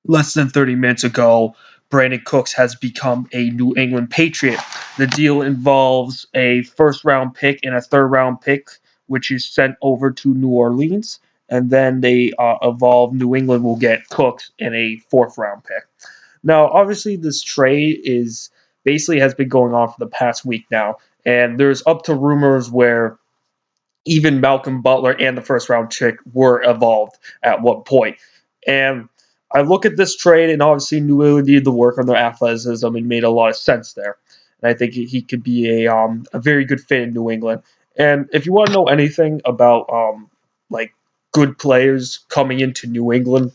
Less than 30 minutes ago, Brandin Cooks has become a New England Patriot. The deal involves a first round pick and a third round pick, which is sent over to New Orleans. And then they evolve. New England will get Cooks and a fourth round pick. Now, obviously, this trade is basically has been going on for the past week now. And there's up to rumors where even Malcolm Butler and the first round pick were evolved at one point. And I look at this trade, and obviously New England needed to work on their athleticism and made a lot of sense there. And I think he could be a very good fit in New England. And if you want to know anything about like good players coming into New England,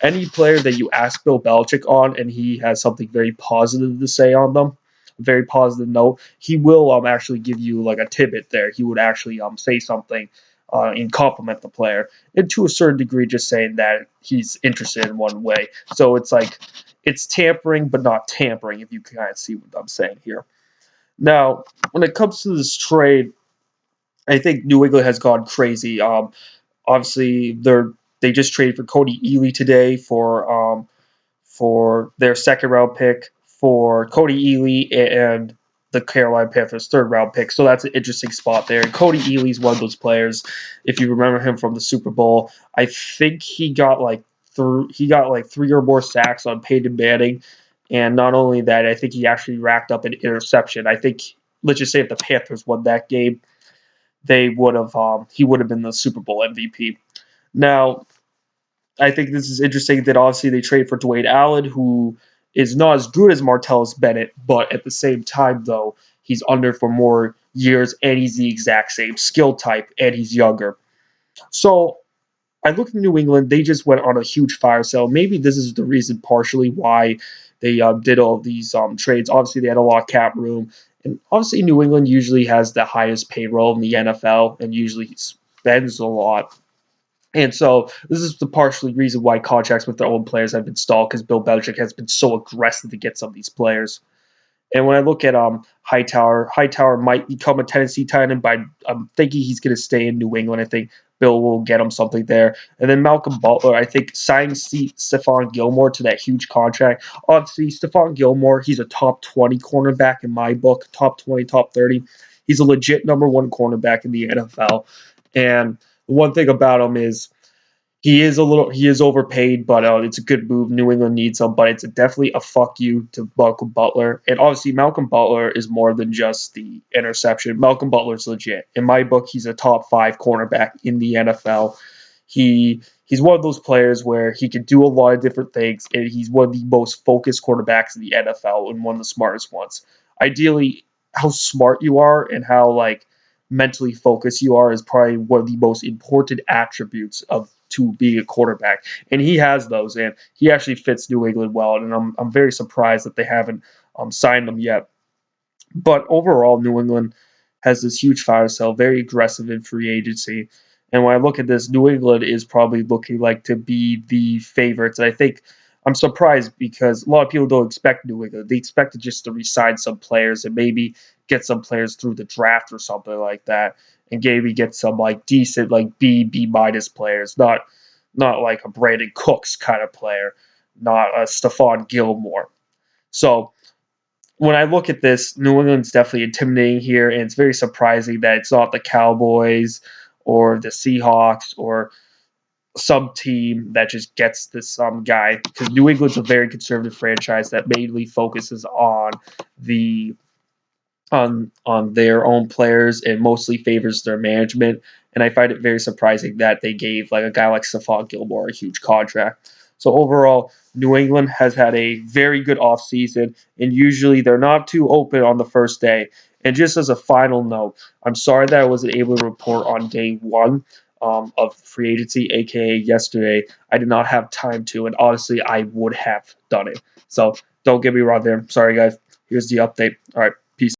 any player that you ask Bill Belichick on, and he has something very positive to say on them, very positive note, he will actually give you like a tidbit there. He would actually say something and compliment the player, and to a certain degree, just saying that he's interested in one way. So it's like it's tampering, but not tampering. If you can kind of see what I'm saying here. Now, when it comes to this trade, I think New England has gone crazy. Obviously, they just traded for Cody Ely today for their second round pick, for Cody Ely and the Carolina Panthers third round pick. So that's an interesting spot there. And Cody Ely is one of those players. If you remember him from the Super Bowl, I think he got like three or more sacks on Peyton Manning. And not only that, I think he actually racked up an interception. I think let's just say if the Panthers won that game, they would have he would have been the Super Bowl MVP. Now, I think this is interesting that obviously they trade for Dwayne Allen, who is not as good as Martellus Bennett, but at the same time, though, he's under for more years and he's the exact same skill type and he's younger. So I look at New England, they just went on a huge fire sale. Maybe this is the reason partially why they did all these trades. Obviously, they had a lot of cap room. And obviously, New England usually has the highest payroll in the NFL and usually spends a lot. And so this is the partially reason why contracts with their own players have been stalled because Bill Belichick has been so aggressive to get some of these players. And when I look at Hightower might become a Tennessee Titan, but I'm thinking he's going to stay in New England. I think Bill will get him something there. And then Malcolm Butler, I think signing Stephon Gilmore to that huge contract. Obviously, Stephon Gilmore, he's a top 20 cornerback in my book, top 20, top 30. He's a legit number one cornerback in the NFL. And the one thing about him is he is overpaid, but it's a good move. New England needs him, but it's definitely a fuck you to Malcolm Butler. And obviously, Malcolm Butler is more than just the interception. Malcolm Butler's legit. In my book, he's a top 5 cornerback in the NFL. He's one of those players where he can do a lot of different things, and he's one of the most focused quarterbacks in the NFL and one of the smartest ones. Ideally, how smart you are and how like mentally focused you are is probably one of the most important attributes of to being a quarterback, and he has those, and he actually fits New England well, and I'm very surprised that they haven't signed him yet. But overall, New England has this huge fire sale, very aggressive in free agency. And when I look at this, New England is probably looking like to be the favorites. And I think I'm surprised because a lot of people don't expect New England. They expect just to re-sign some players and maybe get some players through the draft or something like that, and maybe get some like decent like B minus players, not like a Brandin Cooks kind of player, not a Stephon Gilmore. So when I look at this, New England's definitely intimidating here, and it's very surprising that it's not the Cowboys or the Seahawks or some team that just gets this guy, because New England's a very conservative franchise that mainly focuses on the on their own players and mostly favors their management. And I find it very surprising that they gave like a guy like Stephon Gilmore a huge contract. So overall, New England has had a very good offseason, and usually they're not too open on the first day. And just as a final note, I'm sorry that I wasn't able to report on day one of free agency, aka yesterday. I did not have time to, and honestly, I would have done it. So don't get me wrong there. Sorry, guys. Here's the update. All right.